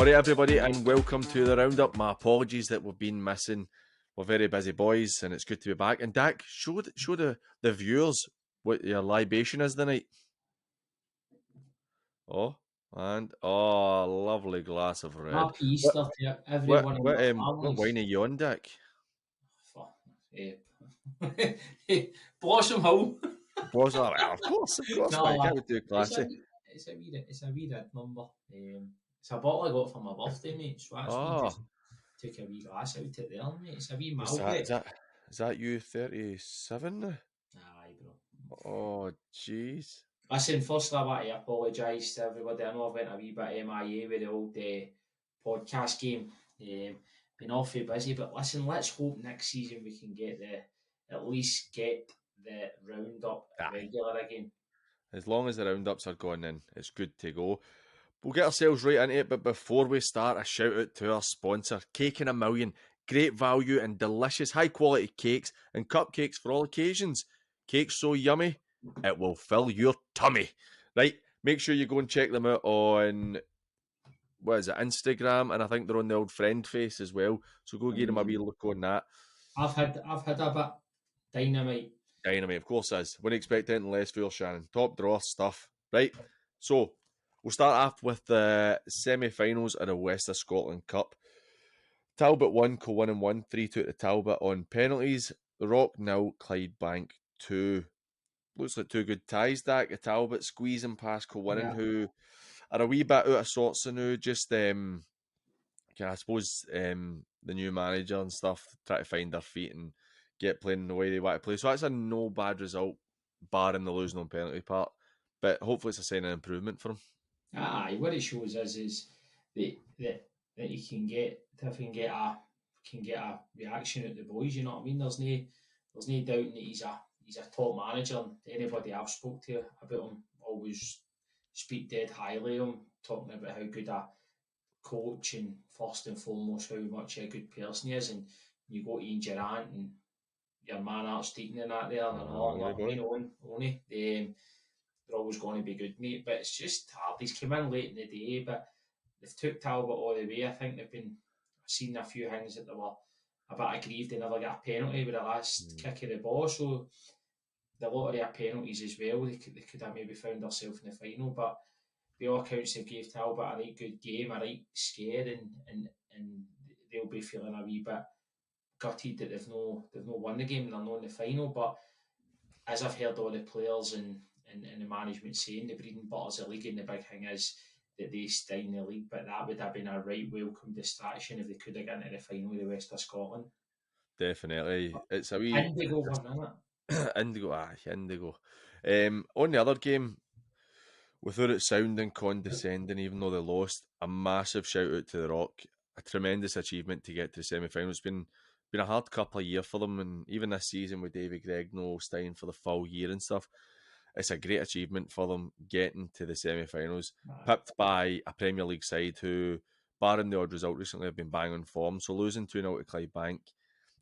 Alright everybody, and welcome to the roundup. My apologies that we've been missing. We're very busy boys and it's good to be back. And Dak, show the viewers what your libation is tonight. Oh, and lovely glass of red. Happy Easter to everyone in their What families. wine are you on, Dak? Blossom Hill. Of course, No, mate. Can't be too classy. it's a wee red number. It's a bottle I got for my birthday, mate. So that's why I just took a wee glass out of it there, mate. It's a wee Malbec. Is that you 37? Aye, bro. Oh, jeez. Listen, firstly, I want to apologise to everybody. I know I've went a wee bit MIA with the old podcast game. Been awfully busy, but listen, let's hope next season we can at least get the roundup regular again. As long as the roundups are going in, it's good to go. We'll get ourselves right into it, but before we start, a shout out to our sponsor, Cake in a Million. Great value and delicious high quality cakes and cupcakes for all occasions. Cakes so yummy, it will fill your tummy. Right, make sure you go and check them out on, Instagram, and I think they're on the old friend face as well. So go give them a wee look on that. I've had a bit. Dynamite, of course is. Wouldn't expect anything less for your Shannon. Top drawer stuff. Right, so we'll start off with the semi-finals of the West of Scotland Cup. Talbot 1, Co-1 1, 3-2 to Talbot on penalties. The Rock 0, Clydebank 2. Looks like two good ties, Dak. Talbot squeezing past Co-1, who are a wee bit out of sorts now. Just, I suppose, the new manager and stuff, try to find their feet and get playing the way they want to play. So that's a no bad result, barring the losing on penalty part. But hopefully it's a sign of improvement for him. Aye, what it shows is that he can get a reaction out the boys. You know what I mean? There's no doubt that he's a top manager. And anybody I've spoke to about him always speak dead highly of him, talking about how good a coach and first and foremost how much a good person he is. And you go to Ian Durant and your man Archdeacon and that there, they're always going to be good, mate. But it's just hard. He's come in late in the day, but they've took Talbot all the way. I think I've seen a few things that they were a bit aggrieved they never got a penalty with the last kick of the ball. So the lot of their penalties as well, they could have maybe found themselves in the final. But by all accounts, they gave Talbot a right good game, a right scare, and they'll be feeling a wee bit gutted that they've no won the game and they're not in the final. But as I've heard all the players and the management saying, the breeding butters of the league, and the big thing is that they stay in the league, but that would have been a right welcome distraction if they could have gotten to the final of the West of Scotland. Definitely. It's a wee Indigo one, isn't it? Indigo. On the other game, without it sounding condescending, even though they lost, a massive shout out to the Rock. A tremendous achievement to get to the semi-final. It's been a hard couple of years for them, and even this season with David Gregno staying for the full year and stuff, it's a great achievement for them getting to the semi-finals, pipped by a Premier League side who, barring the odd result recently, have been bang on form. So losing 2-0 to Clydebank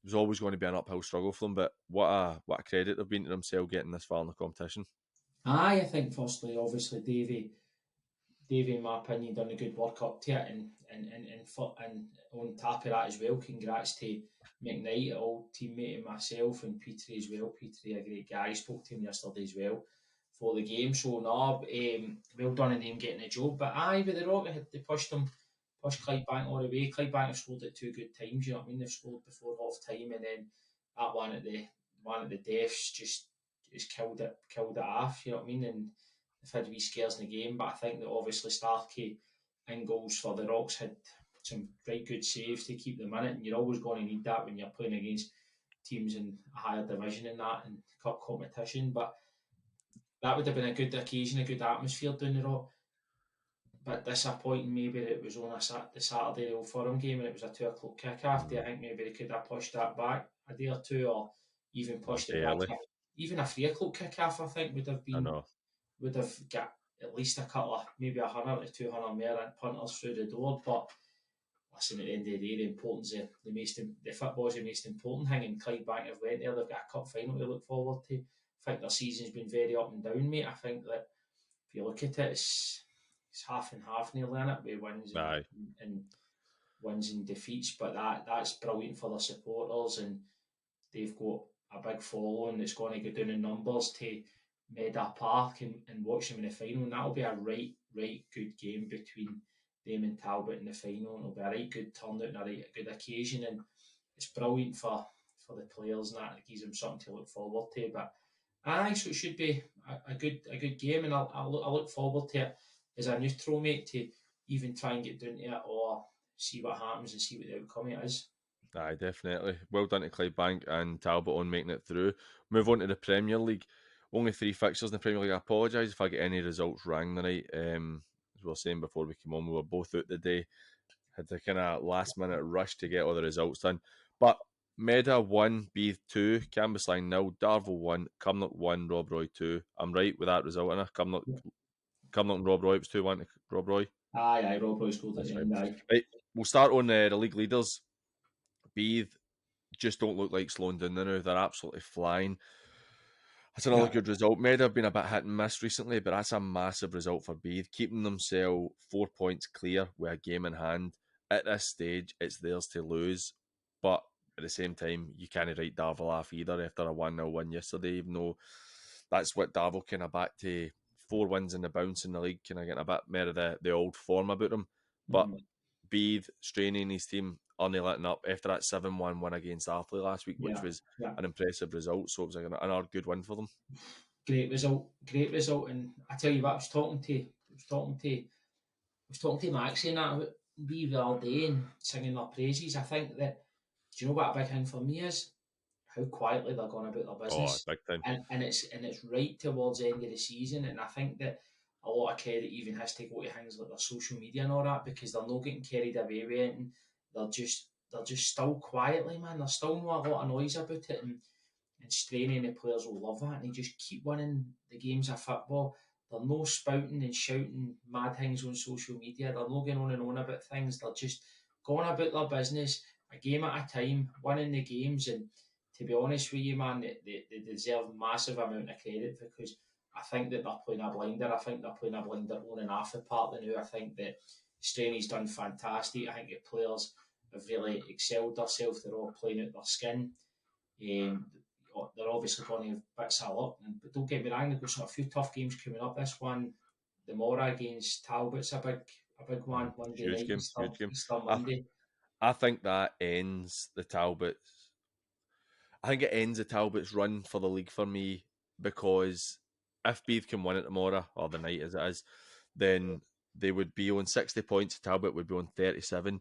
was always going to be an uphill struggle for them, but what a credit they've been to themselves getting this far in the competition. I think firstly, obviously, Davey, in my opinion, done a good work up to it, and on top of that as well, congrats to McKnight, old teammate and myself, and Petrie as well. Petrie, a great guy, spoke to him yesterday as well for the game. So well done in him getting the job. But with the Rock, they pushed Clydebank all the way. Clydebank have scored at two good times. You know what I mean? They've scored before half time, and then that one at the deaths just killed it off. You know what I mean? And they've had wee scares in the game, but I think that obviously Starkey in goals for the Rocks had some right good saves to keep them in it, and you're always going to need that when you're playing against teams in a higher division in that and cup competition. But that would have been a good occasion, a good atmosphere down the Rock. But disappointing maybe that it was on the Saturday Old Firm game and it was a 2 o'clock kick-off. I think maybe they could have pushed that back a day or two, or even pushed it back. Even a 3 o'clock kick-off, I think, would have got at least a couple of, maybe 100 to 200 more punters through the door. But listen, at the end of the day, the football is the most important thing, and Clydebank have went there. They've got a cup final to look forward to. I think their season's been very up and down, mate. I think that if you look at it, it's half and half nearly in it, with wins Aye. and wins and defeats. But that's brilliant for the supporters, and they've got a big following that's going to go down in numbers to Meadow Park and watch them in the final. And that'll be a right good game between them and Talbot in the final. And it'll be a right good turnout and a right good occasion. And it's brilliant for the players, and that it gives them something to look forward to. But so it should be a good game, and I look forward to it as a neutral, mate, to even try and get down to it or see what happens and see what the outcome it is. Aye, definitely. Well done to Clydebank and Talbot on making it through. Move on to the Premier League. Only 3 fixtures in the Premier League. I apologise if I get any results wrong tonight. As we were saying before we came on, we were both out today. Had to kind of last minute rush to get all the results done. But Meda 1, Beith 2, Cambuslang 0, Darvel 1, Cumnock 1, Rob Roy 2. I'm right with that result, innit? Cumnock and Rob Roy, it was 2-1 to Rob Roy. Aye, Rob Roy scored at That's the right. end, aye. Right, we'll start on the league leaders. Beith just don't look like slowing down now. They're absolutely flying. That's another good result. Meda have been a bit hit and miss recently, but that's a massive result for Beith, keeping themselves 4 points clear with a game in hand. At this stage, it's theirs to lose, but at the same time, you can't write Darvel off either after a 1-0 win yesterday, even though that's what Darvel kind of back to 4 wins in the bounce in the league, kind of getting a bit more of the old form about them. But Beith straining his team, only letting up after that 7-1 win against Ardour last week, which was an impressive result. So it was like another good win for them. Great result. And I tell you what, I was talking to Maxie and that about Beith the other day and singing their praises. I think that, do you know what a big thing for me is? How quietly they're going about their business. Oh, big time. And it's right towards the end of the season, and I think that a lot of credit even has to go to things like their social media and all that, because they're not getting carried away with it, and they're just still quietly, man. There's still not a lot of noise about it, and straining the players will love that, and they just keep winning the games of football. They're no spouting and shouting mad things on social media. They're not going on and on about things. They're just going about their business, a game at a time, winning the games. And to be honest with you, man, they deserve massive amount of credit, because I think that they're playing a blinder. I think they're playing a blinder on and off the park now. I think that Straney's done fantastic. I think the players have really excelled themselves. They're all playing out their skin. They're obviously going to have bits of luck, but don't get me wrong, they've got a few tough games coming up. This one, the Mora against Talbot's a big one. Monday huge night, game, huge game. Easter Monday. I think that ends the Talbots. I think it ends the Talbots' run for the league for me, because if Beith can win it tomorrow, or the night as it is, then they would be on 60 points. Talbot would be on 37.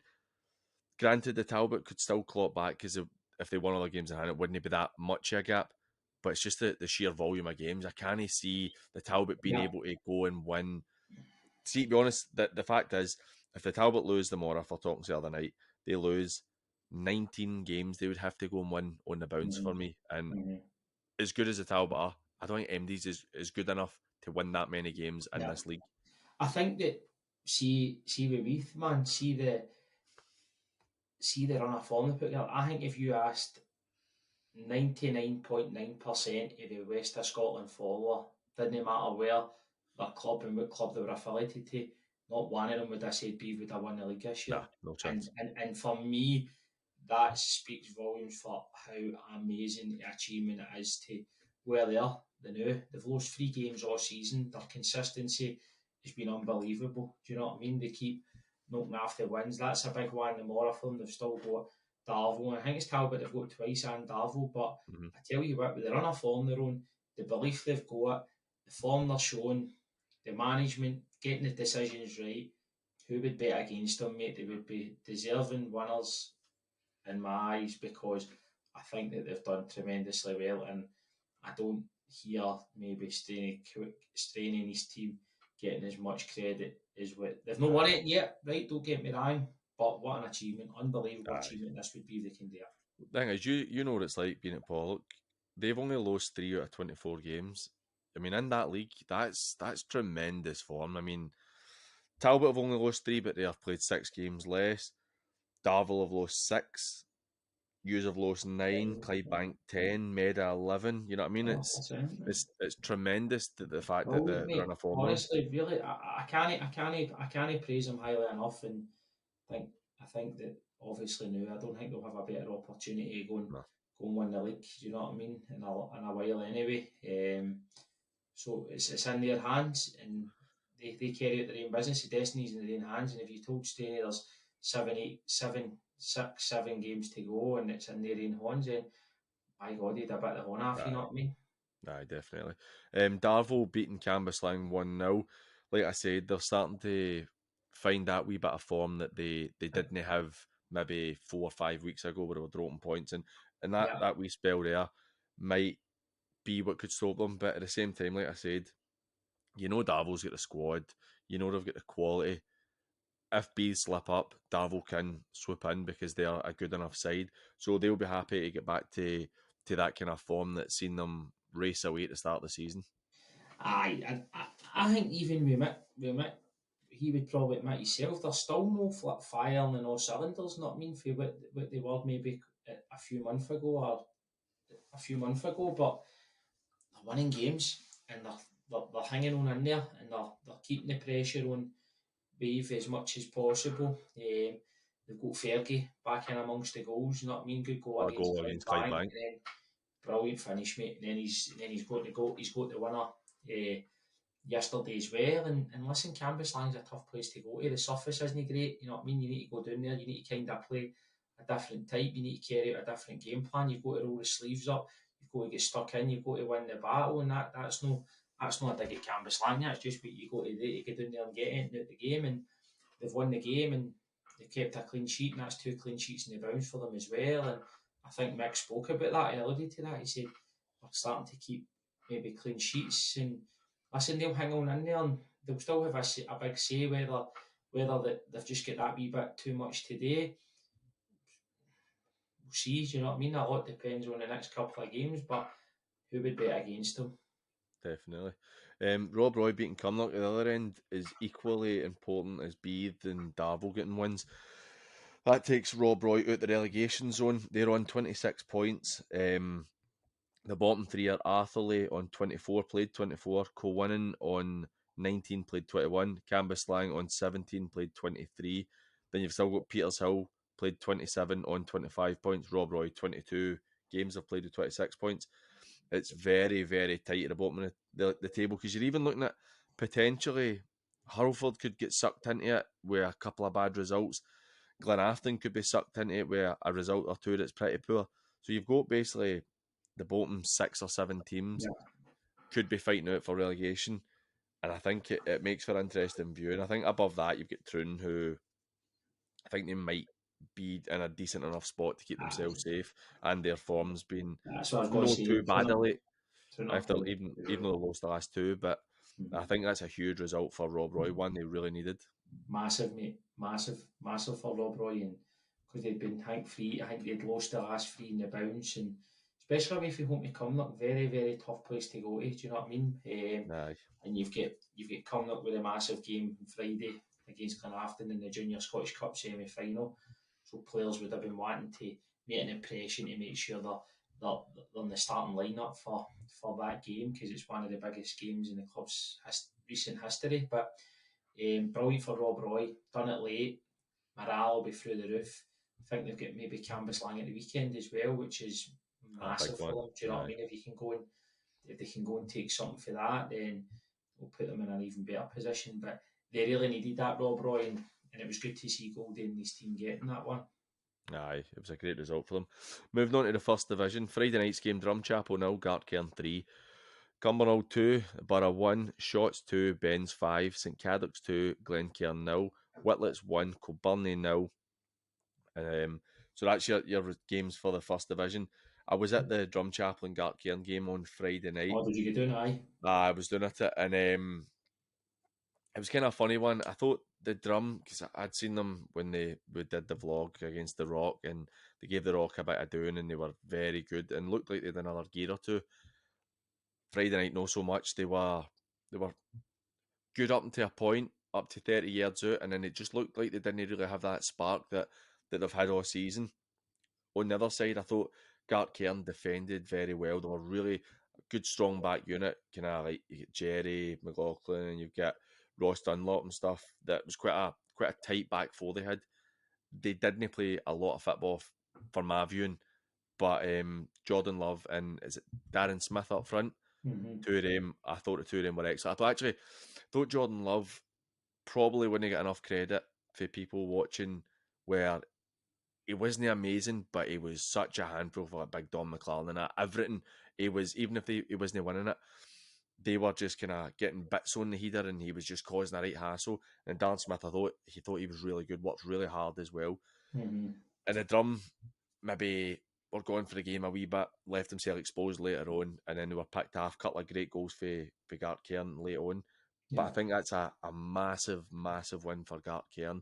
Granted, the Talbot could still claw it back, because if they won all the games in hand, it wouldn't be that much of a gap. But it's just the sheer volume of games. I can't see the Talbot being able to go and win. See, to be honest, the fact is, if the Talbot lose tomorrow, if we're talking the other night, they lose 19 games, they would have to go and win on the bounce for me. And as good as the Talbot are, I don't think MD's is good enough to win that many games in this league. I think that, see with Beith, man, see the run of form they put together. I think if you asked 99.9% of the West of Scotland follower, didn't matter where their club and what club they were affiliated to, not one of them would have said Beith would have won the league this year. Nah, no chance. And for me, that speaks volumes for how amazing the achievement it is to where they are. They've lost 3 games all season. Their consistency has been unbelievable. Do you know what I mean? They keep knocking off the wins. That's a big one. The more for them, they've still got Darvel. And I think it's Talbot they've got twice and Darvel. But I tell you what, with the run of form they're on, the belief they've got, the form they're showing, the management, getting the decisions right, who would bet against them, mate? They would be deserving winners in my eyes, because I think that they've done tremendously well, and I don't hear maybe straining his team getting as much credit as what they've not won it yet, right? Don't get me wrong, but what an achievement, unbelievable achievement this would be if they can do it. The thing is, you know what it's like being at Pollock. They've only lost 3 out of 24 games. I mean, in that league, that's tremendous form. I mean, Talbot have only lost 3, but they have played 6 games less. Darvel have lost 6. Hughes of Lowson 9, Clydebank 10, Meda 11. You know what I mean? Oh, that's it. It's tremendous the fact that Brilliant, they're in mate. a form run. Honestly, really, I can't praise them highly enough, and think I think that obviously now I don't think they'll have a better opportunity to No. go and win the league. Do you know what I mean? In a while anyway. So it's in their hands, and they carry out their own business. The destiny's in their own hands. And if you told Stanley there's 7 games to go, and it's in their own hands, then my God, he'd a bit of one off. You know Aye, what I mean? aye, definitely. Darvel beating Cambuslang 1-0. Like I said, they're starting to find that wee bit of form that they didn't have maybe 4 or 5 weeks ago where they were dropping points. And Yeah. that wee spell there might be what could stop them. But at the same time, like I said, you know Darvel's got the squad. You know they've got the quality. If Beith slip up, Darvel can swoop in because they are a good enough side. So they'll be happy to get back to that kind of form that's seen them race away at the start of the season. I think even with Mick, he would probably admit himself, they're still no firing in all cylinders, not mean for what they were maybe a few months ago but they're winning games, and they're hanging on in there, and they're keeping the pressure on Beith as much as possible. They've got Fergie back in amongst the goals, you know what I mean? Good goal A against goal against Clydebank, Clydebank. and then brilliant finish, mate. And then he's got the goal, he's got the winner. Yesterday as well. And listen, Cambuslang's a tough place to go to. The surface isn't great, you know what I mean? You need to go down there, you need to kind of play a different type, you need to carry out a different game plan, you've got to roll the sleeves up, you've got to get stuck in, you've got to win the battle, and that's not a dig at Cambuslang, that's just what you got to do to get down there and get into the game. And they've won the game, and they've kept a clean sheet, and that's 2 clean sheets in the bounce for them as well. And I think Mick spoke about that, he alluded to that, he said we're starting to keep maybe clean sheets, and listen, they'll hang on in there, and they'll still have a big say whether they've just got that wee bit too much today. We'll see, do you know what I mean? A lot depends on the next couple of games, but who would bet against them? Definitely. Rob Roy beating Cumnock at the other end is equally important as Beith and Darvel getting wins. That takes Rob Roy out the relegation zone. They're on 26 points. The bottom three are Atherley on 24, played 24, Colwynnon on 19, played 21, Cambuslang on 17, played 23. Then you've still got Petershill, played 27 on 25 points, Rob Roy 22 games have played with 26 points. It's very, very tight at the bottom of the table because you're even looking at potentially Hurlford could get sucked into it with a couple of bad results. Glenafton could be sucked into it with a result or two that's pretty poor. So you've got basically the bottom 6 or 7 teams Yeah. could be fighting out for relegation. And I think it makes for interesting viewing. I think above that, you've got Troon, who I think they might be in a decent enough spot to keep themselves safe, and their form's been That's what I was going to no say. too bad of late, Turn up after playing. even though they lost the last two. But I think that's a huge result for Rob Roy, one they really needed. Massive, mate. Massive for Rob Roy, and because they'd been free, I think they'd lost the last 3 in the bounce, and especially if you home to Cumnock, very, very tough place to go to. Do you know what I mean? Aye. And you've got Cumnock with a massive game on Friday against Glenafton in the Junior Scottish Cup semi-final. So players would have been wanting to make an impression to make sure they're in the starting lineup for that game, because it's one of the biggest games in the club's recent history. But brilliant for Rob Roy, done it late. Morale will be through the roof. I think they've got maybe Cambuslang at the weekend as well, which is A big massive for one. them. Do you know what I Aye. mean? If they can go and take something for that, then we'll put them in an even better position. But they really needed that, Rob Roy, and it was good to see Goldie and his team getting that one. Aye, it was a great result for them. Moving on to the first division, Friday night's game, Drumchapel 0, Gartcairn 3, Cumbernauld 2, Borough 1, Shotts 2, Ben's 5, St Cadoc's 2, Glencairn 0, Whitlett's 1, Kilburney 0. So that's your games for the first division. I was at the Drumchapel and Gartcairn game on Friday night. Oh, did you get doing? Aye. I was doing it, and it was kind of a funny one. I thought the Drum, because I'd seen them when we did the vlog against the Rock, and they gave the Rock a bit of doing, and they were very good and looked like they had another gear or two. Friday night, not so much. They were good up to a point, up to 30 yards out, and then it just looked like they didn't really have that spark that they've had all season. on the other side, I thought Gartcairn defended very well. They were really good, strong back unit. Kind of like you get Jerry McLaughlin, and you've got Ross Dunlop and stuff. That was quite a tight back four they had. They didn't play a lot of football for my viewing, but Jordan Love and is it Darren Smith up front? Two of them, I thought the two of them were excellent. I thought Jordan Love probably wouldn't get enough credit for people watching, where he wasn't amazing, but he was such a handful for like Big Don McLaren and that. Everything he was, even if he wasn't winning it, they were just kind of getting bits on the header, and he was just causing a right hassle. And Dan Smith, I thought he was really good, worked really hard as well. Mm-hmm. And the Drum maybe were going for the game a wee bit, left himself exposed later on, and then they were picked off. A couple of great goals for Gartcairn later on. Yeah. But I think that's a massive, massive win for Gartcairn.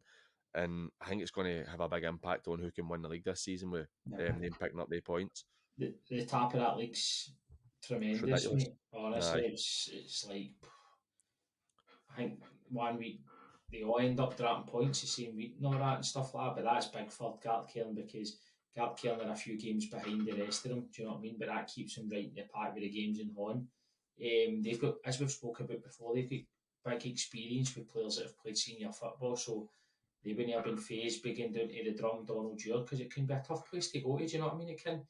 And I think it's going to have a big impact on who can win the league this season with them picking up their points. The top of that league's tremendous, mate. Honestly, it's like, I think 1 week they all end up dropping points the same week and all that and stuff like that, but that's big for Gartcairn because Gartcairn are a few games behind the rest of them, do you know what I mean? But that keeps them right in the pack with the games in hand. They've got, as we've spoken about before, they've got big experience with players that have played senior football, so they wouldn't have been phased beginning down to the Drum, Donald Dewar, because it can be a tough place to go to, do you know what I mean? It can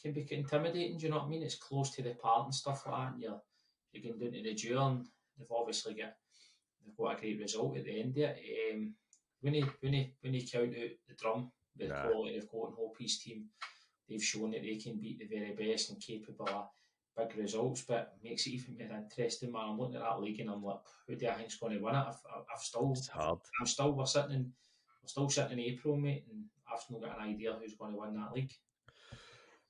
be intimidating, do you know what I mean? It's close to the part and stuff like that, and you're getting down to the Dewar, and they've got a great result at the end of it. When you count out the Drum, the quality they've got and Hope's team, they've shown that they can beat the very best and capable of big results, but it makes it even more interesting, man. I'm looking at that league and I'm like, who do I think's going to win it? It's hard. We're still sitting in April, mate, and I've still got an idea who's going to win that league.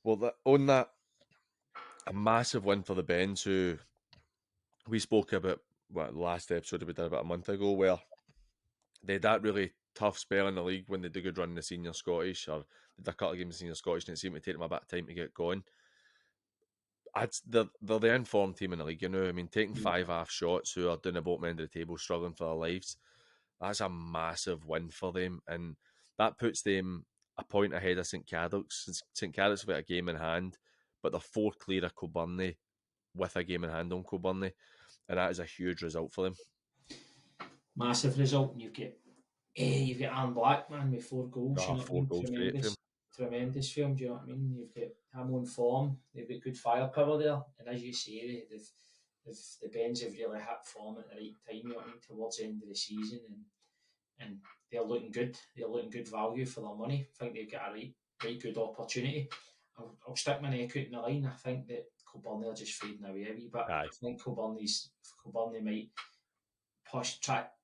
Well, a massive win for the Bens, who we spoke about the last episode we did about a month ago, where they had that really tough spell in the league when they did a good run in the senior Scottish, or they did a couple of games in senior Scottish, and it seemed to take them a bit of time to get going. They're the informed team in the league, you know. I mean, taking 5 half shots who are down the bottom end of the table, struggling for their lives, that's a massive win for them, and that puts them a point ahead of St Cadoc's. St Cadoc's have got a game in hand, but they're 4 clear of Kilbirnie with a game in hand on Kilbirnie, and that is a huge result for them. Massive result, and you've got Aaron Black, man, with 4 goals. You know 4 goals, great for him. Tremendous film, do you know what I mean? You've got him on form, they've got good firepower there, and as you say, the Bens have really hit form at the right time, you know what I mean, towards the end of the season, and they're looking good. They're looking good value for their money. I think they've got a right good opportunity. I'll stick my neck out in the line. I think that Kilbirnie are just fading away a wee bit. I think Kilbirnie might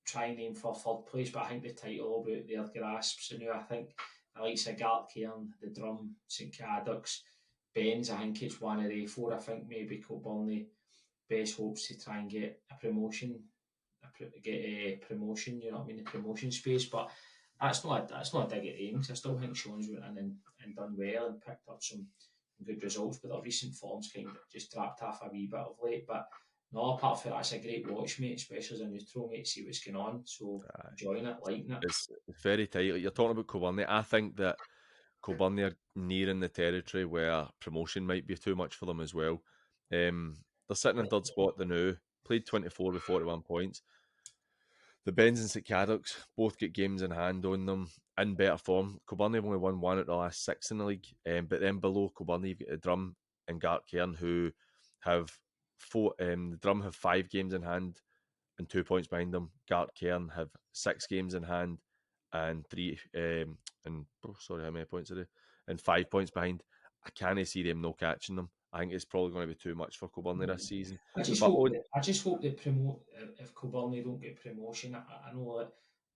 try and aim for 3rd place, but I think the title will be at their grasp. So now I think the likes of Gartcairn, the Drum, St Cadoc's, Bens, I think it's one of the 4. I think maybe Kilbirnie best hopes to try and get a promotion, you know what I mean, the promotion space. But that's not a dig at them, because I still think Sean's went in and done well and picked up some good results, but their recent form's kind of just dropped off a wee bit of late. But no, apart from that, it's a great watch, mate, especially as a neutral, mate, see what's going on. So enjoying it, liking it. It's very tight. Like, you're talking about Kilbirnie. I think that Kilbirnie are nearing the territory where promotion might be too much for them as well. They're sitting in 3rd spot the now, played 24 with 41 points. The Bens and St Cadoc's both get games in hand on them, in better form. Kilbirnie have only won 1 out of the last 6 in the league, but then below Kilbirnie you've got the Drum and Gartcairn, who have 4. The Drum have 5 games in hand and 2 points behind them. Gartcairn have 6 games in hand and 3 how many points are they? And 5 points behind. I can't see them no catching them. I think it's probably going to be too much for Kilbirnie this season. I just hope they promote. If Kilbirnie don't get promotion, I know that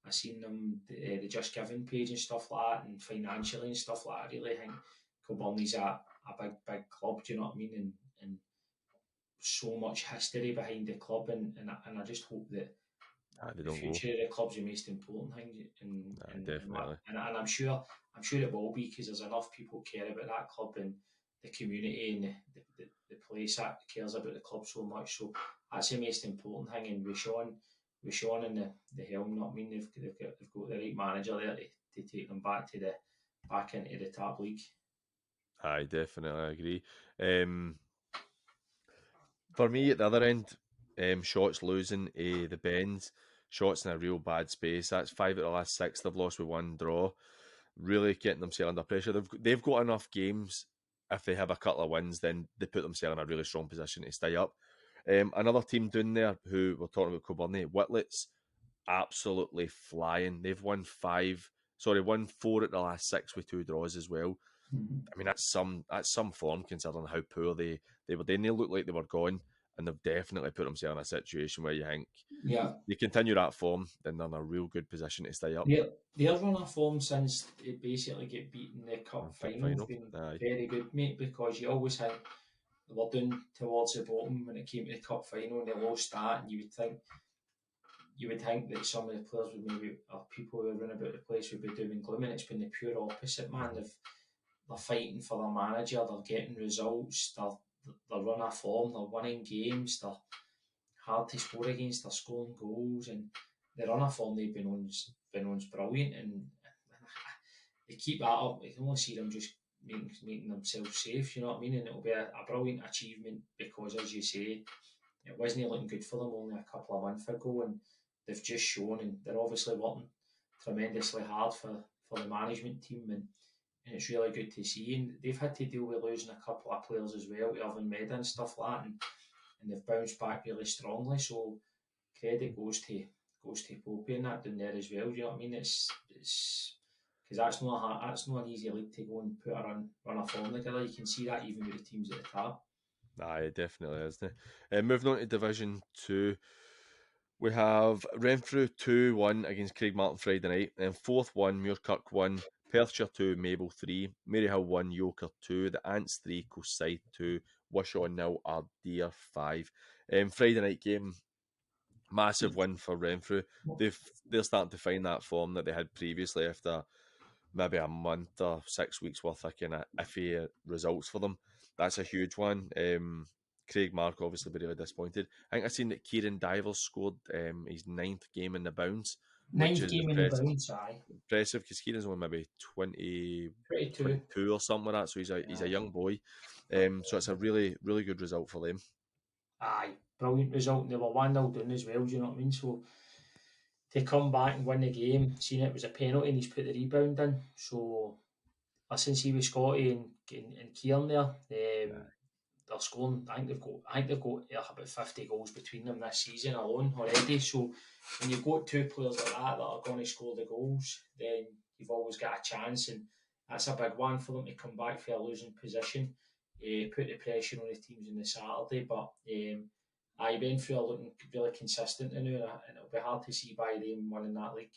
I've seen them the Just Giving page and stuff like that, and financially and stuff like that. I really think Kilbirnie's a big club. Do you know what I mean? And so much history behind the club, and I just hope that the future of the club's the most important thing. Definitely. And I'm sure it will be, because there's enough people care about that club and the community and the place that cares about the club so much. So that's the most important thing. And with Sean and the helm, you know what I mean, they've got the right manager there to take them back to back into the top league. I definitely agree. For me, at the other end, Shots losing the Bends. Shots in a real bad space. That's 5 out of the last 6 they've lost with 1 draw. Really getting themselves under pressure. They've got enough games. If they have a couple of wins, then they put themselves in a really strong position to stay up. Another team down there who we're talking about, Coburnie, Whitlets, absolutely flying. They've won 4 at the last 6 with 2 draws as well. I mean, that's some form considering how poor they were. Then they looked like they were gone, and they've definitely put themselves in a situation where you think, they continue that form, then they're in a real good position to stay up. Their run of form since they basically get beaten in the cup final has been very good, mate, because you always think they were down towards the bottom when it came to the cup final and they lost that, and you would think that some of the players would maybe, or people who run about the place, would be doom and gloom, and it's been the pure opposite, man. They're fighting for their manager, they're getting results, they're run of form, they're winning games, they're hard to score against, they're scoring goals, and the run of form they've been on's brilliant, and they keep that up. You can only see them just making themselves safe, you know what I mean? And it'll be a brilliant achievement because, as you say, it wasn't looking good for them only a couple of months ago, and they've just shown, and they're obviously working tremendously hard for the management team, and it's really good to see. And they've had to deal with losing a couple of players as well, to Irvin Meda and stuff like that, and they've bounced back really strongly. So credit goes to Popey and that down there as well. Do you know what I mean? It's because that's not an easy league to go and put a run a form together. You can see that even with the teams at the top. Aye, it definitely is. Moving on to Division 2, we have Renfrew 2-1 against Craigmartin Friday night, then 4th 1, Muirkirk 1, Perthshire 2, Maple 3, Maryhill 1, Yoker 2, the Ants 3, Coastside 2, Wishaw 0, Ardour 5. Friday night game, massive win for Renfrew. They're starting to find that form that they had previously after maybe a month or 6 weeks worth of kind of iffy results for them. That's a huge one. Craig Mark obviously be really disappointed. I think I've seen that Kieran Divers scored his 9th game in the bounce, which is impressive because Kieran's only maybe 22 or something like that, so he's a young boy. So it's a really, really good result for them. Aye, brilliant result. And they were 1-0 down as well, do you know what I mean? So to come back and win the game, seeing it was a penalty and he's put the rebound in. So listen, see with Scotty and Kieran there, they're scoring. I think they've got about 50 goals between them this season alone already. So when you've got two players like that are going to score the goals, then you've always got a chance, and that's a big one for them to come back for a losing position. Put the pressure on the teams on the Saturday, but Renfrew are looking really consistent now, and it'll be hard to see by them winning that league.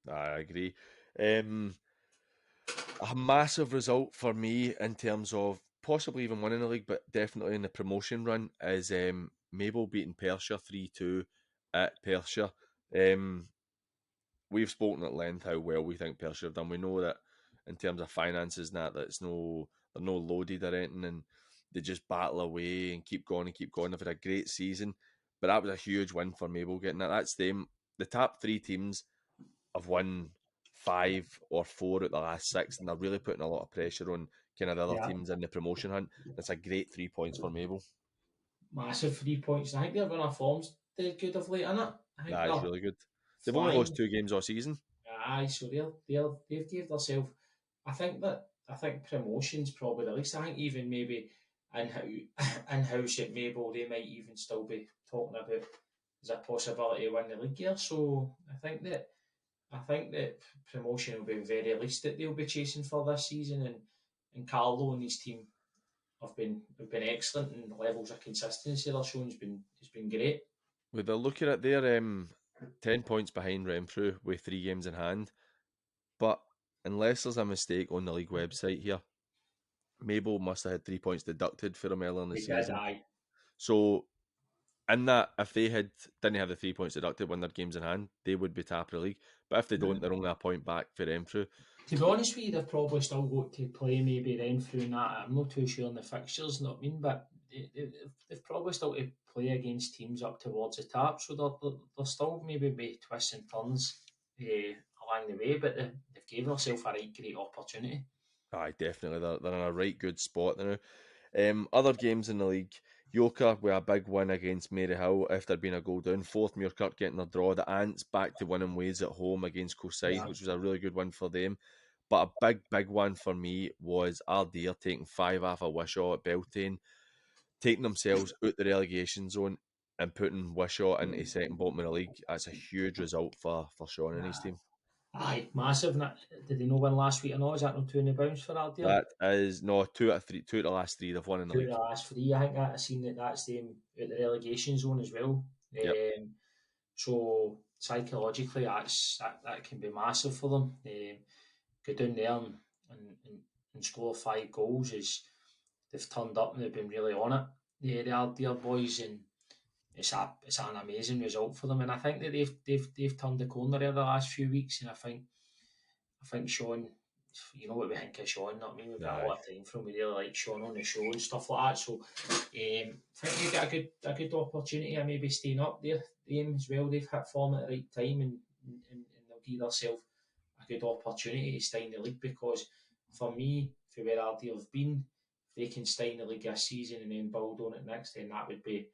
I agree. A massive result for me in terms of possibly even winning the league, but definitely in the promotion run is Mabel beating Perthshire 3-2 at Perthshire. We've spoken at length how well we think Perthshire have done. We know that in terms of finances and that they're no loaded or anything, and they just battle away and keep going and keep going. They've had a great season, but that was a huge win for Mabel getting that. That's them. The top 3 teams have won 5 or 4 at the last 6, and they're really putting a lot of pressure on kind of the other teams in the promotion hunt. It's a great 3 points for Mabel. Massive 3 points. I think their run of form's dead good of late, isn't it? It's really good. They've only lost 2 games all season. Aye, so they've gave themselves. I think promotion's probably the least. I think even maybe in-house at Mabel, they might even still be talking about as a possibility to win the league here. So I think that promotion will be the very least that they'll be chasing for this season, and Carlo and his team have been excellent, and levels of consistency they're showing has been great. With they're looking at their 10 points behind Renfrew with 3 games in hand, but unless there's a mistake on the league website here, Mabel must have had 3 points deducted for them earlier in the season. So in that, if they didn't have the 3 points deducted when their games in hand, they would be top of the league. But if they don't, they're only a point back for Renfrew. To be honest with you, they've probably still got to play maybe Renfrew and that. I'm not too sure on the fixtures, you know what I mean? But they've probably still to play against teams up towards the top, so they'll still maybe be twists and turns a along the way, but they've gave themselves a right great opportunity. Aye, definitely. They're in a right good spot now. Other games in the league, Yoker with a big win against Maryhill after being a goal down. Fourth Muirkirk getting a draw. The Ants back to winning ways at home against Coolside, Yeah, which was a really good win for them. But a big one for me was Ardour taking 5 off a Wishaw at Beltane, taking themselves out the relegation zone and putting Wishaw into second bottom of the league. That's a huge result for Sean and his team. aye, massive. Did they no win last week or not? Is that no two in the bounce for Ardour? That is no 2 out of 3, 2 of the last 3 they've won in the Two of league. the last three. I think that I've seen that's them at the relegation zone as well. Yep. So psychologically, that can be massive for them. Go down there and score 5 goals is they've turned up and they've been really on it. The Ardour boys, and it's an amazing result for them. And I think that they've turned the corner there the last few weeks. And I think Sean, you know what we think of Sean, not me. We've got a lot of time from. We really like Sean on the show and stuff like that. So I think you get a good opportunity of maybe staying up there. Them as well. They've hit form at the right time, and they'll give themselves a good opportunity to stay in the league. Because for me, for where Ardour have been, if they can stay in the league this season and then build on it next, then that would be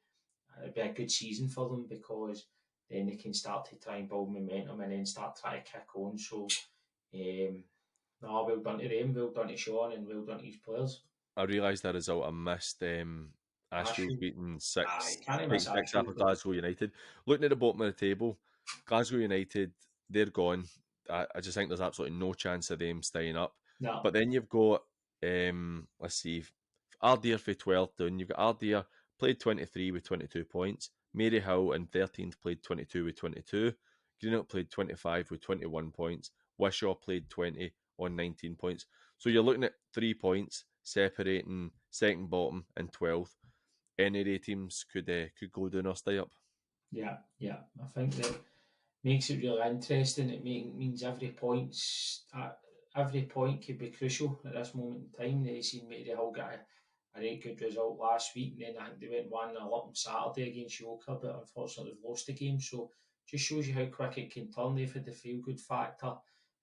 a good season for them, because then they can start to try and build momentum and then start trying to kick on. So no, well done to them, well done to Sean, and well done to his players. I realised that result I missed. Ashfield Ashfield, beating aye, six, can't beating miss six Ashfield. after Glasgow United. Looking at the bottom of the table, Glasgow United, they're gone. I just think there's absolutely no chance of them staying up. No, But then you've got, let's see, Ardour for 12th down. You've got Ardour played 23 with 22 points. Maryhill in 13th played 22 with 22. Greenock played 25 with 21 points. Wishaw played 20 on 19 points. So you're looking at 3 points separating second bottom and 12th. Any of the teams could go down or stay up. yeah. I think that makes it really interesting. It means every point could be crucial at this moment in time. They seen Maryhill get a very good result last week, and then I think they went 1-0 up on Saturday against Yoker, but unfortunately they've lost the game. So just shows you how quick it can turn. They've had the feel good factor,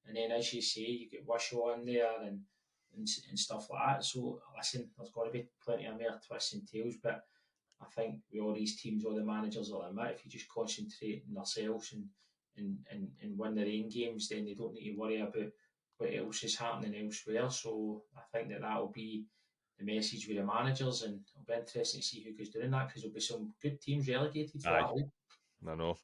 and then as you say, you get Wishaw in there and stuff like that. So listen, there's got to be plenty of more twists and tails, but I think with all these teams, all the managers will admit, if you just concentrate on themselves and win their own games, then they don't need to worry about what else is happening elsewhere. So I think that will be the message with the managers, and it'll be interesting to see who goes doing that, because there'll be some good teams relegated for Aye, that league. I know.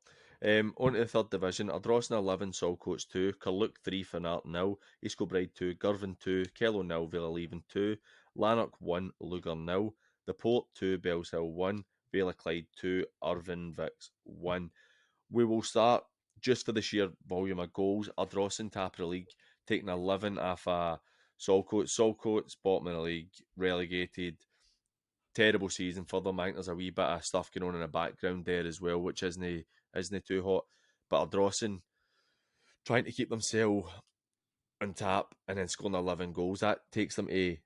On to the third division, Ardrossan 11, Saltcoats 2, Carluke 3, Finart 0, East Kilbride 2, Girvan 2, Kellow 0, Vale 2, Lanark 1, Lugar 0, The Port 2, Bellshill 1, Vale of Clyde 2, Irvine Vicks 1. We will start just for the sheer volume of goals. Ardrossan top of the league, taking 11 off Saltcoats. Saltcoats, bottom of the league, relegated. Terrible season for them. I think there's a wee bit of stuff going on in the background there as well, which isn't too hot. But Ardrossan trying to keep themselves on top and then scoring 11 goals. That takes them to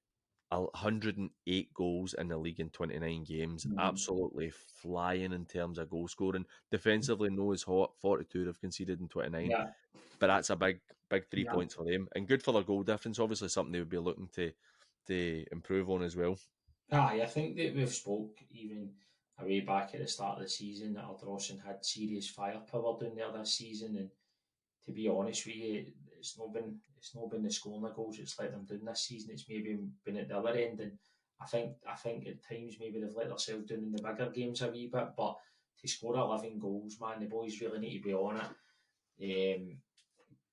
108 goals in the league in 29 games. Absolutely flying in terms of goal scoring. Defensively, no is hot. 42 they've conceded in 29. Yeah, But that's a big 3 yeah. points for them. And good for their goal difference. Obviously something they would be looking to improve on as well. Aye, I think that we've spoke even way back at the start of the season that Ardrossan had serious firepower down there this season, and to be honest with you, it's not been the scoring of goals that's let them down this season. It's maybe been at the other end, and I think at times maybe they've let themselves down in the bigger games a wee bit. But to score 11 goals, man, the boys really need to be on it.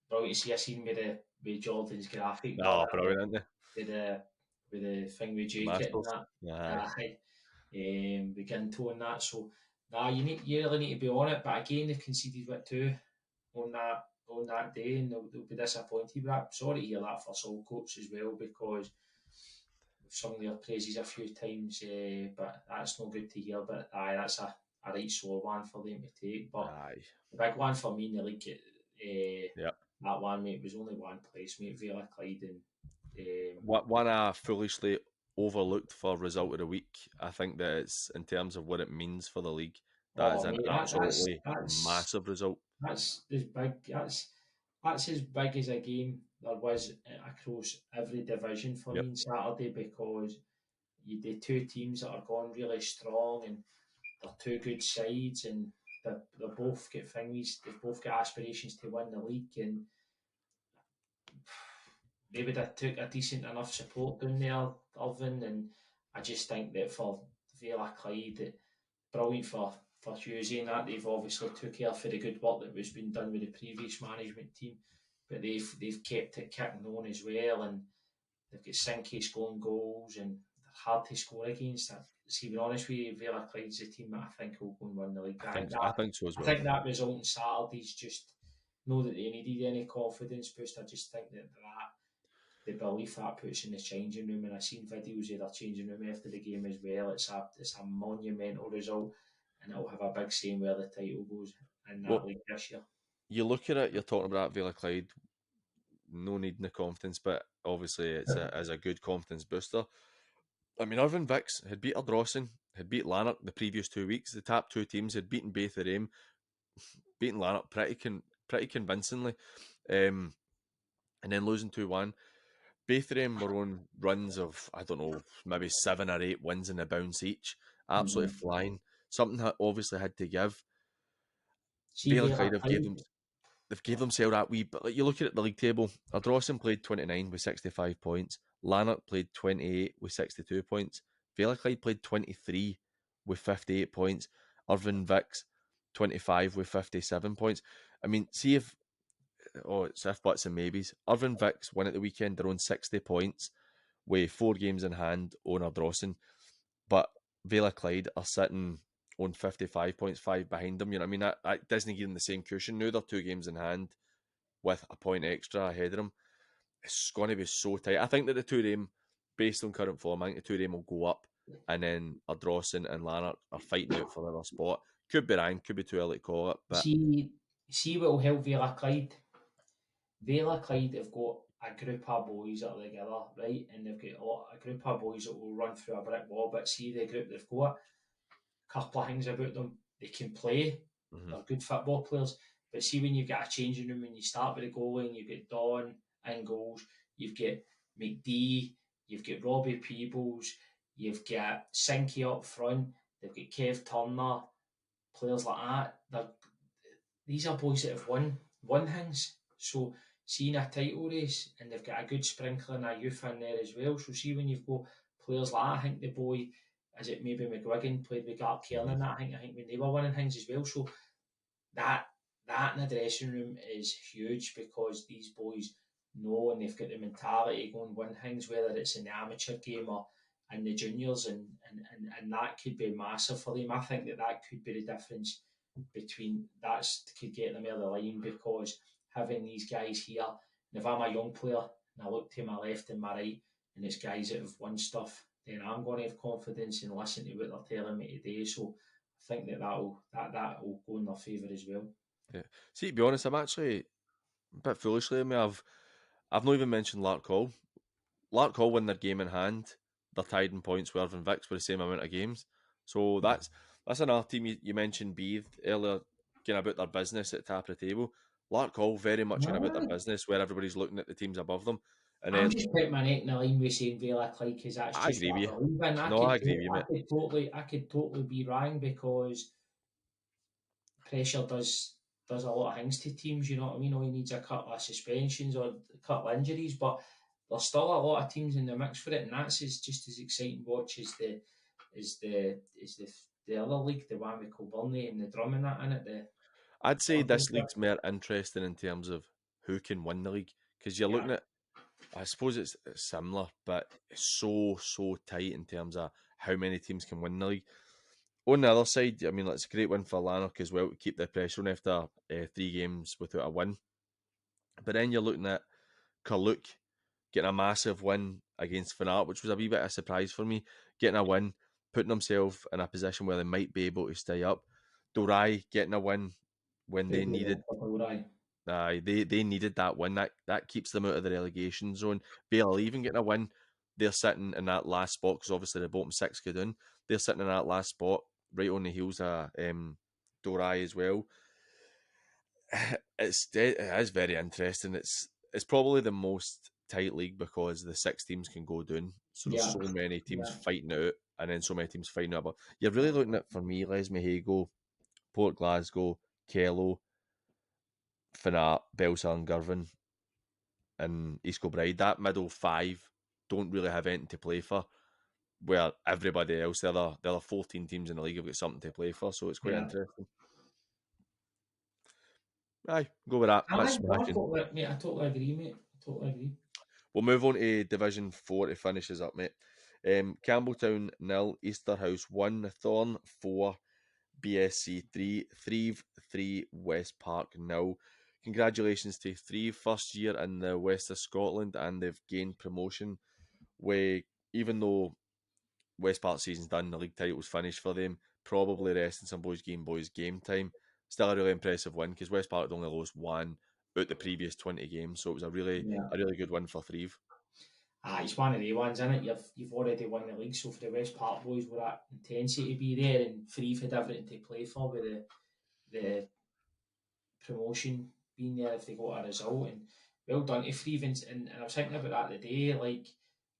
Brilliant to see. I seen with Jordan's graphic Oh, brilliant, isn't with the thing with it? Jacket and Masters. Aye. that. Begin to on that. So you really need to be on it. But again, they've conceded what two on that day, and they'll be disappointed. But I'm sorry to hear that for Saltcoats as well, because we've sung their praises a few times, but that's not good to hear. But that's a right sore one for them to take. But Aye. the big one for me in the league, Yep. that one, mate, was only one place, mate. Vale of Clyde, and One I foolishly overlooked for result of the week. I think that it's in terms of what it means for the league. That is oh, an mate, absolutely massive result. that's big. that's as big as a game there was across every division for Yep. me on Saturday, because you the two teams that are going really strong, and they're two good sides, and they both get thingies. They've both got aspirations to win the league, and they would have took a decent enough support down there, Irvine. And I just think that for Vale Clyde, brilliant for Hughesy and that they've obviously took care for the good work that was being done with the previous management team, but they've kept it kicking on as well, and they've got Sinky scoring goals, and they're hard to score against. See, to be honest with you, Vale Clyde's the team that I think will go and win the league. I think so as I well. think that result on Saturday's just know that they needed any confidence boost. I just think that the belief that puts in the changing room, and I've seen videos of their changing room after the game as well. It's a monumental result, and it'll have a big say where the title goes in that Well, league this year. you look at it, you're talking about Vale of Clyde, no need in the confidence, but obviously it's as a good confidence booster. I mean, Irvine Vicks had beat Ardrossan, had beat Lanark the previous 2 weeks. The top two teams had beaten Beith of Aim, beaten Lanark pretty convincingly, and then losing 2-1. Beith of Aim were on runs of, I don't know, maybe 7 or 8 wins in a bounce each. Absolutely flying. Something that obviously had to give. See, Vale of Vale Clyde have gave them Clyde, they've gave themselves that wee. But like, you look at the league table, Ardrossan played 29 with 65 points. Lanark played 28 with 62 points. Vale of Clyde played 23 with 58 points. Irvine Vicks 25 with 57 points. I mean, see if it's if buts and maybes. Irvine Vicks win at the weekend. They're on 60 points with 4 games in hand on Ardrossan, but Vale of Clyde are sitting on 55 points, 5 behind them. You know what I mean? That doesn't give them the same cushion now. They're 2 games in hand with a point extra ahead of them. It's going to be so tight. I think that the two of them, based on current form, I think the two of them will go up, and then Ardrossan and Lanark are fighting out for another spot. Could be wrong, could be too early to call it, but see what will help Vale Clyde. Vale Clyde have got a group of boys that are together, right? And they've got a group of boys that will run through a brick wall. But see, the group they've got, a couple of things about them. They can play, they're good football players. But see, when you've got a changing room, when you start with a goalie and you've got Don in goals, you've got McD, you've got Robbie Peebles, you've got Sinky up front, they've got Kev Turner, players like that. These are boys that have won things. So seeing a title race, and they've got a good sprinkling of youth in there as well. So see when you've got players like that, I think the boy, is it maybe McGuigan played with Gartcairn and that, I think when they were winning things as well. So that in the dressing room is huge, because these boys know, and they've got the mentality to go and win things, whether it's in the amateur game or in the juniors, and that could be massive for them. I think that could be the difference between that could get them over the line, because having these guys here, and if I'm a young player and I look to my left and my right, and it's guys that have won stuff, then I'm going to have confidence and listen to what they're telling me today. So I think that will go in their favour as well. yeah. See, to be honest, I'm actually a bit foolishly. I mean, I've not even mentioned Lark Hall. Lark Hall win their game in hand. They're tied in points with Irvine Vicks with the same amount of games. So that's another team you mentioned, Beith, earlier, getting about their business at the top of the table. Lark Hall very much in about their business, where everybody's looking at the teams above them. And I'm then just putting my neck in the line with saying Vale Clyde, because that's I just agree with what you. I believe in. No, I agree with you, mate. I could totally be wrong, because pressure does a lot of things to teams. You know what I mean? All you needs a couple of suspensions or a couple of injuries, but there's still a lot of teams in the mix for it, and that's just as exciting watch as the other league, the one with Kilburnie and the drum and that in it. I'd say this league's more interesting in terms of who can win the league, because you're Yeah, looking at, I suppose it's similar, but it's so tight in terms of how many teams can win the league. On the other side, I mean, it's a great win for Lanark as well to keep the pressure on after 3 games without a win. But then you're looking at Carluke getting a massive win against Fanart, which was a wee bit of a surprise for me. Getting a win, putting himself in a position where they might be able to stay up. Dorai getting a win when they big needed. result for Dorai. They needed that win. That keeps them out of the relegation zone. Bale even getting a win, they're sitting in that last spot, because obviously the bottom 6 go down. They're sitting in that last spot, right on the heels of Dorai as well. it is very interesting. It's probably the most tight league because the 6 teams can go down. So there's Yeah, so many teams yeah, fighting it out, and then so many teams fighting it out. But you're really looking at, for me, Les Mahago, Port Glasgow, Kello, Fanat, Belsa and Girvan, and East Kilbride. That middle five don't really have anything to play for, where everybody else, the other 14 teams in the league have got something to play for. So it's quite yeah. interesting. Aye, go with that. That's Aye, no, smashing. mate. I totally agree, mate. I totally agree. We'll move on to Division 4 to finish us up, mate. Campbelltown 0, Easterhouse 1, Thorn 4, BSC 3, Threave 3, West Park 0. Congratulations to Threave, first year in the west of Scotland, and they've gained promotion. Even though West Park season's done, the league title's finished for them, probably resting some boys game time. Still a really impressive win because West Park had only lost one out the previous 20 games, so it was Yeah. a really good win for Threave. It's one of the ones, isn't it? You've already won the league, so for the West Park boys, were that intensity to be there, and Threave had everything to play for with the promotion being there if they got a result. And well done to Threave. And I was thinking about that today. Like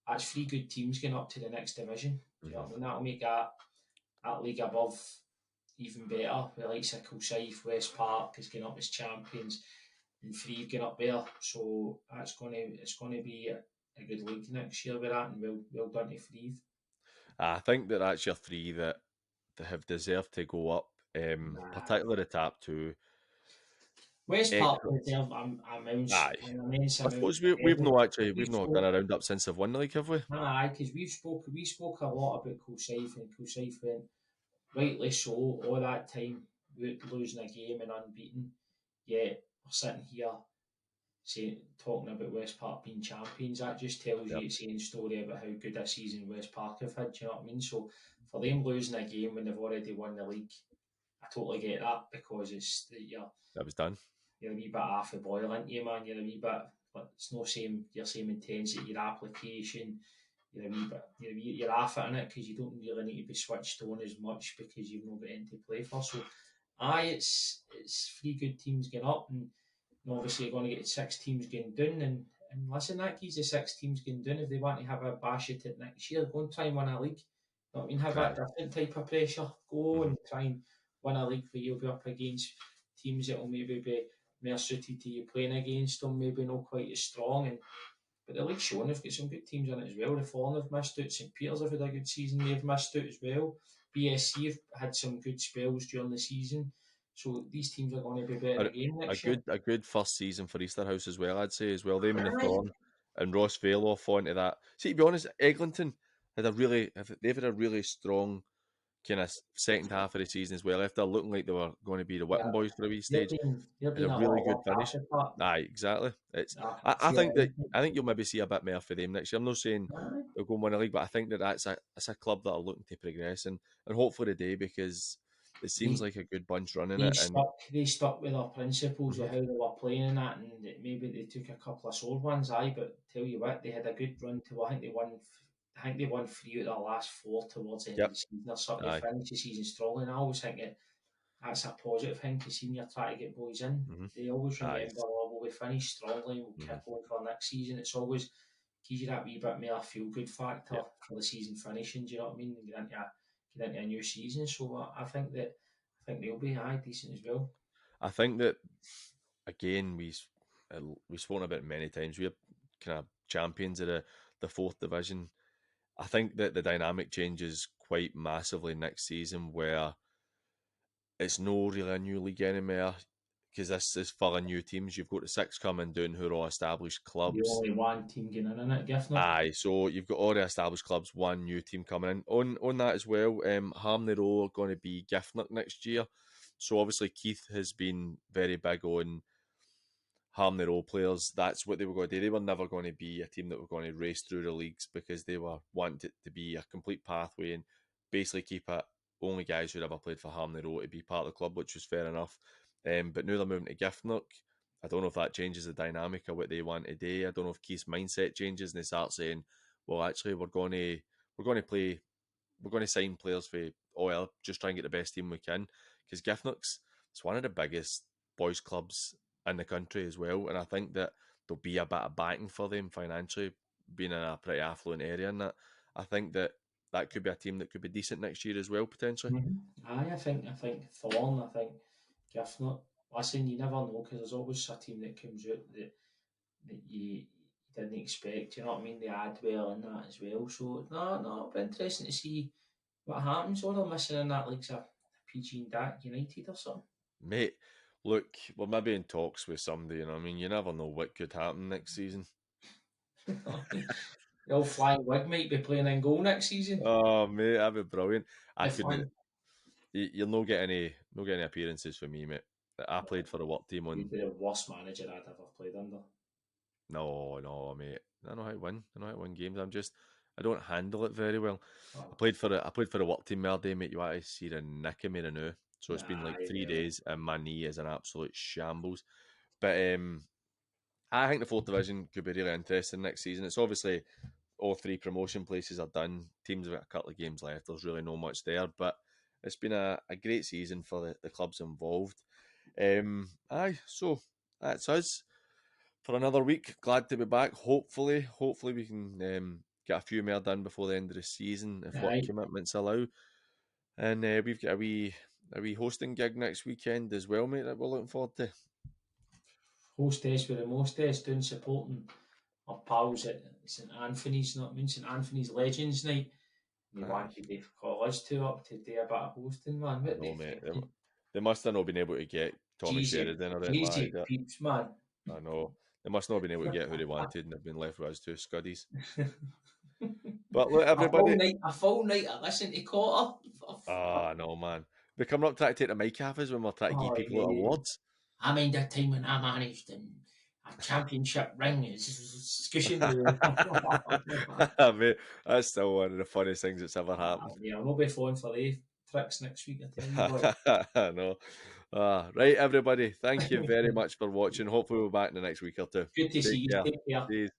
that's three good teams getting up to the next division. Do you know what I mean? That'll make that league above even better. With like Kilsyth, West Park is getting up as champions, and Threave getting up there. So it's gonna be a good league next year with that, and well done to Threave. I think that that's your three that have deserved to go up, particularly the top two. West Park Excellent. deserve Aye. an immense I amount suppose of we've credit. we've We've not done spoke, a round up since they've won the league, have we? aye, because we spoke a lot about Kilsyth, and Kilsyth went rightly so all that time without losing a game and unbeaten. Yet we're sitting here talking about West Park being champions. That just tells Yep. you it's saying story about how good a season West Park have had. Do you know what I mean? So for them losing a game when they've already won the league, I totally get that because That was done. you're a wee bit half a boil, aren't you, man? You're a wee bit, but it's no same intensity, your application. You're half it in it because you don't really need to be switched on as much because you've not got anything to play for. So, it's three good teams getting up, and obviously you're going to get 6 teams getting down. And listen, that gives the 6 teams getting down if they want to have a bash at it next year. Go and try and win a league. You know what I mean? Have that Aye. different type of pressure. Go Mhm. and try and win a league where you'll be up against teams that will maybe be more suited to you playing against them, maybe not quite as strong. But the league's shown they've got some good teams in it as well. The Fawn have missed out. St Peters have had a good season. They've missed out as well. BSC have had some good spells during the season. So these teams are going to be better again next year. A good first season for Easterhouse as well, I'd say as well. Them and the Aye. Thorn and Ross Vale off onto that. See, to be honest, Eglinton they've had a really strong kind of second half of the season as well. After looking like they were going to be the Yeah. Whipping Boys for a wee They've stage, been they've had been a a really lot good worked finish. after that. Aye, exactly. It's A few I think you'll maybe see a bit more for them next year. I'm not saying Aye. they'll go and win a league, but I think that that's a club that are looking to progress and hopefully today because it seems They, like a good bunch running they it and stuck with their principles of Mhm. how they were playing and that, and maybe they took a couple of sore ones, aye. But tell you what, they had a good run to. I think they won 3 out of their last 4 towards the end of Yep, the season. Or something. They aye, finished the season strong, and I always think that's a positive thing because senior try to get boys in. hmm They always aye, remember, oh, well, we finished strongly, we'll hmm kick on for next season. It's always gives you that wee bit more feel good factor yeah. for the season finishing. Do you know what I mean? And get into a new season. So I think they'll be decent as well. I think that again we've spoken about it many times. We're kind of champions of the fourth division. I think that the dynamic changes quite massively next season, where it's no really a new league anymore because this is full of new teams. You've got the 6 coming down who are all established The clubs. only one team getting in it, Giffner. Aye, so you've got all the established clubs, one new team coming in. On that as well, Harmony Row are going to be Giffnock next year. So obviously Keith has been very big on Harmony Row players. That's what they were going to do. They were never going to be a team that were going to race through the leagues because they were wanting it to be a complete pathway and basically keep it only guys who'd ever played for Harmony Row to be part of the club, which was fair enough. But now they're moving to Giffnock. I don't know if that changes the dynamic of what they want today. I don't know if Keith's mindset changes and they start saying, "Well, actually, we're going to play, we're going to sign players for OL, just try and get the best team we can." Because Giffnock's it's one of the biggest boys' clubs in the country as well. And I think that there'll be a bit of backing for them financially, being in a pretty affluent area. And that I think that could be a team that could be decent next year as well, potentially. Aye, I think Thorn, I think Giffnut. Listen, you never know because there's always a team that comes out that you didn't expect. You know what I mean? They add well in that as well. So no, it'll be interesting to see what happens. Or they're missing in that like a PG and DAC United or something. Mate, look, we're maybe in talks with somebody, you know what I mean? You never know what could happen next season. The old flying wig might be playing in goal next season. Oh, mate, that'd be brilliant. I If couldn't. one, You'll not get any appearances for me, mate. I played for a work team on. you'd be the worst manager I'd ever played under. No, mate. I know how to win. I know how to win games. I don't handle it very well. Oh, I played for a work team the other day, mate. You want to see the nick of me now. So it's been like 3 days, and my knee is an absolute shambles. But I think the fourth division could be really interesting next season. It's obviously all 3 promotion places are done. Teams have got a couple of games left. There's really not much there, but it's been a great season for the clubs involved. So that's us for another week. Glad to be back. Hopefully we can get a few more done before the end of the season if work commitments allow. And we've got a wee hosting gig next weekend as well, mate, that we're looking forward to. Hostess with the mostess, doing supporting our pals at St Anthony's, not mean St Anthony's Legends Night. They wanted to call us two up to do a bit of hosting, man. What no, mate, they must have not been able to get Tommy Sheridan or anything like that. Peeps, man. I know. They must not have been able to get who they wanted and have been left with us two scuddies. But look, everybody. A full night I listen to Quarter. No, man. We're coming up trying to take the mic off us when we're trying to give people awards. I mean, that time when I managed a championship ring is cushion. Mate, that's still one of the funniest things that's ever happened. Yeah, I'll not be falling for the tricks next week, I tell you. No. Right, everybody. Thank you very much for watching. Hopefully we'll be back in the next week or two. Good to see you. Take care. Cheers.